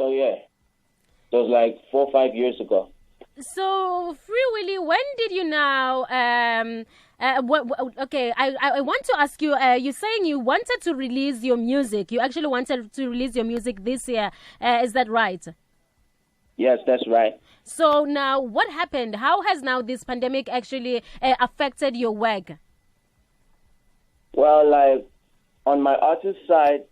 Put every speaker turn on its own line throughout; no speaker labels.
So yeah, it was like 4 or 5 years ago.
So, Free Willy, when did you now? Okay, I want to ask you. You're saying you wanted to release your music. You actually wanted to release your music this year. Is that right?
Yes, that's right.
So now, what happened? How has now this pandemic actually affected your work?
Well, like on my artist side,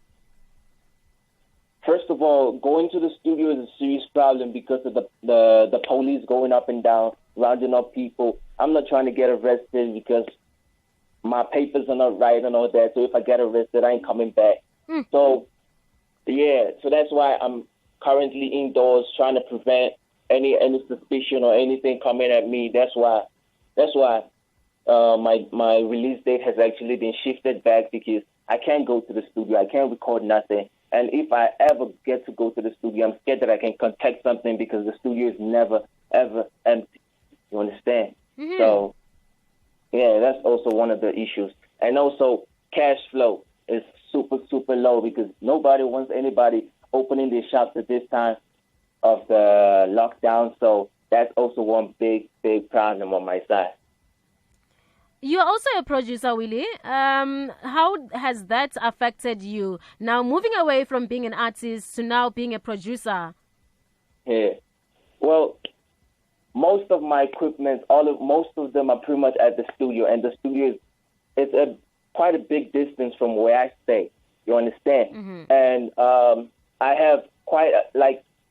first of all, going to the studio is a serious problem because of the police going up and down, rounding up people. I'm not trying to get arrested because my papers are not right and all that. So if I get arrested, I ain't coming back. So, yeah, so that's why I'm currently indoors trying to prevent any suspicion or anything coming at me. That's why my release date has actually been shifted back because I can't go to the studio. I can't record nothing. And if I ever get to go to the studio, I'm scared that I can contact something because the studio is never, ever empty. You understand? Mm-hmm. So, yeah, that's also one of the issues. And also, cash flow is super, super low because nobody wants anybody opening their shops at this time of the lockdown. So that's also one big, big problem on my side.
You're also a producer, Willi. How has that affected you? Now, moving away from being an artist to now being a producer.
Yeah. Well, most of my equipment, most of them are pretty much at the studio, and the studio is quite a big distance from where I stay. You understand? Mm-hmm. And I have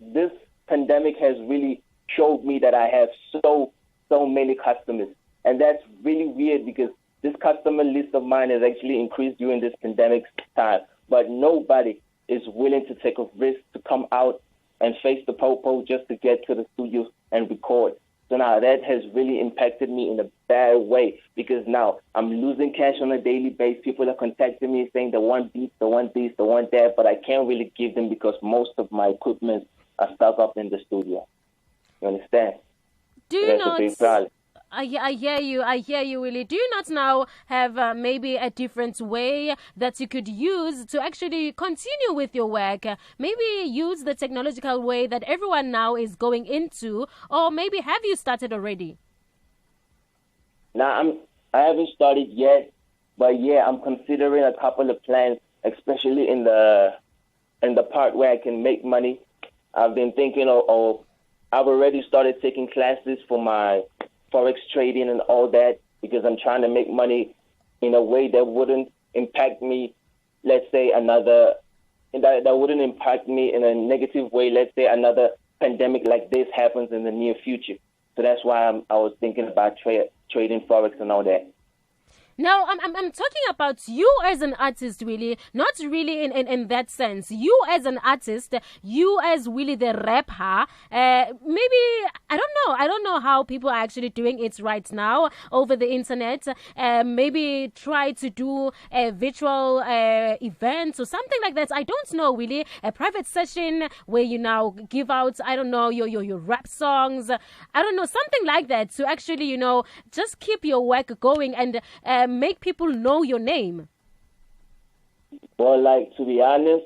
this pandemic has really showed me that I have so many customers. And that's really weird because this customer list of mine has actually increased during this pandemic time. But nobody is willing to take a risk to come out and face the popo just to get to the studio and record. So now that has really impacted me in a bad way because now I'm losing cash on a daily basis. People are contacting me saying the one beat, the one this, the one that, but I can't really give them because most of my equipment are stuck up in the studio. You understand?
Do you know? That's a big problem. I hear you, Willi. Do you not now have maybe a different way that you could use to actually continue with your work? Maybe use the technological way that everyone now is going into, or maybe have you started already?
I haven't started yet, but yeah, I'm considering a couple of plans, especially in the part where I can make money. I've been thinking I've already started taking classes for my Forex trading and all that because I'm trying to make money in a way that wouldn't impact me, let's say that wouldn't impact me in a negative way. Let's say another pandemic like this happens in the near future. So that's why I was thinking about trading Forex and all that.
Now, I'm talking about you as an artist, Willi, not really in that sense. You as an artist, you as Willi the rapper, maybe, I don't know how people are actually doing it right now over the internet. Maybe try to do a virtual event or something like that. I don't know, Willi, a private session where you now give out, I don't know, your rap songs. I don't know, something like that to actually, just keep your work going and make people know your name.
Well, to be honest,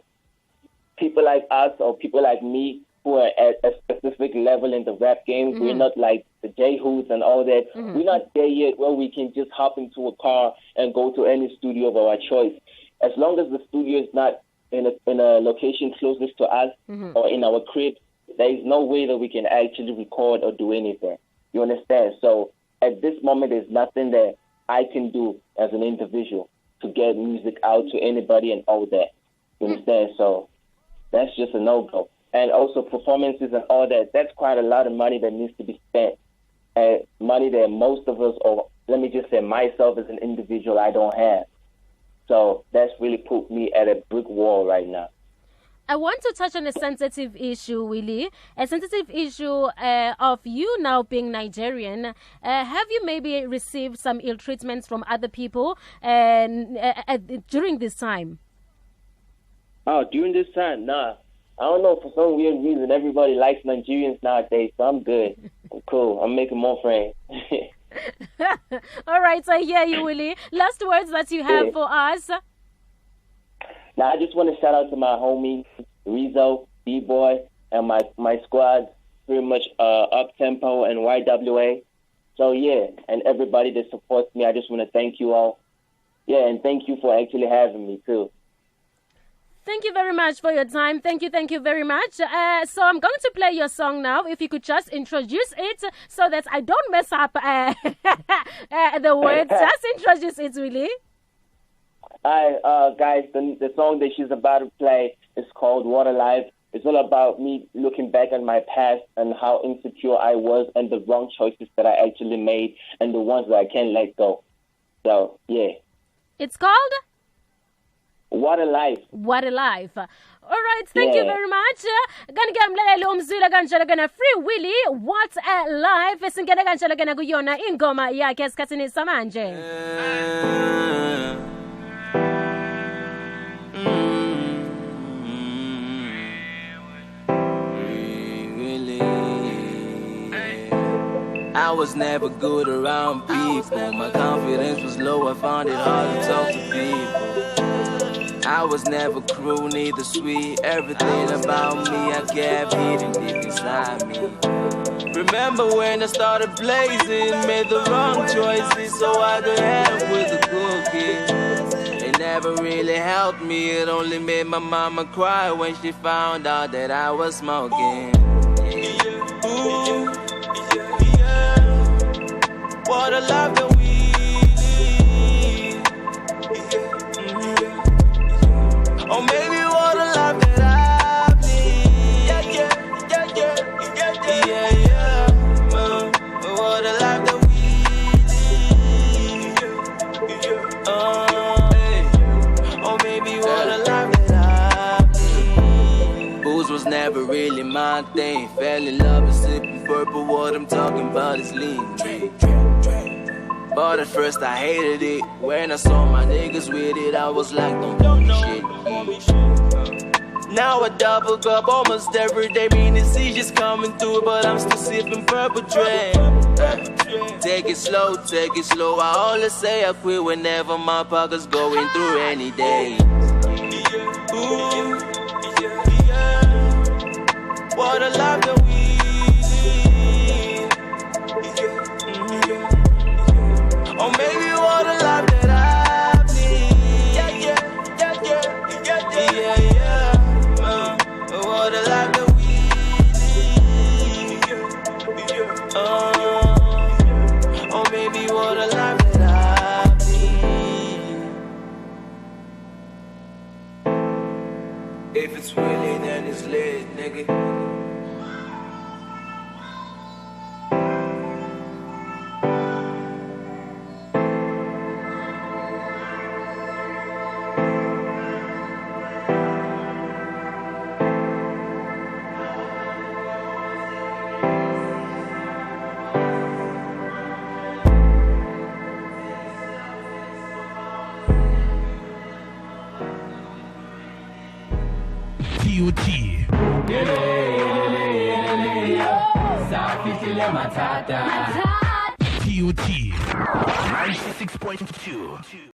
people like us or people like me who are at a specific level in the rap game, we're not like the J-Hoods and all that. We're not there yet where we can just hop into a car and go to any studio of our choice. As long as the studio is not in a location closest to us or in our crib, there is no way that we can actually record or do anything. You understand? So at this moment, there's nothing that I can do as an individual to get music out to anybody and all that. You understand? So that's just a no-go. And also performances and all that, that's quite a lot of money that needs to be spent. And money that most of us, or let me just say myself as an individual, I don't have. So that's really put me at a brick wall right now.
I want to touch on a sensitive issue, Willi. A sensitive issue of you now being Nigerian. Have you maybe received some ill treatments from other people during this time?
Oh, during this time? Nah. I don't know. For some weird reason, everybody likes Nigerians nowadays, so I'm good. I'm cool. I'm making more friends.
All right, so I hear you, Willi. Last words that you have for us.
Now, I just want to shout out to my homie, Rizzo, B-Boy, and my squad pretty much up tempo and YWA. So yeah, and everybody that supports me, I just want to thank you all. Yeah, and thank you for actually having me too.
Thank you very much for your time. Thank you very much. So I'm going to play your song now. If you could just introduce it so that I don't mess up the words. Just introduce it, Willi.
Hi, guys. The song that she's about to play is called Water Life. It's all about me looking back on my past and how insecure I was and the wrong choices that I actually made and the ones that I can't let go. So, yeah.
It's called?
Water Life.
Water Life. All right, thank you very much. Kanike mlaleli umzwile kanjalo kana Free Willi, What a Life. Singene kanjalo kana kuyona ingoma yakhe esikhathini samanje.
I was never good around people. My confidence was low, I found it hard to talk to people. I was never cruel, neither sweet. Everything about me I kept hidden deep inside me. Remember when I started blazing, made the wrong choices so I could have with the cookies. It never really helped me, it only made my mama cry when she found out that I was smoking. Ooh. What a life that we live. Or maybe what a life that I've lived. Yeah. What a life that we live. Hey. Or maybe what a life that I've lived. Booze was never really my thing. Fell in love with sipping purple. What I'm talking about is lean. But at first I hated it. When I saw my niggas with it, I was like, don't do me shit. Now I double cup almost every day. Meaning seizures coming through, but I'm still sipping purple drain. Take it slow. I always say I quit whenever my pocket's going through any day. Ooh, yeah. What a life that we or maybe what a life that I've lived. Yeah. What a life that we live. Or maybe what a life that I've lived. If it's Willi, then it's lit, nigga.
TUT 96.2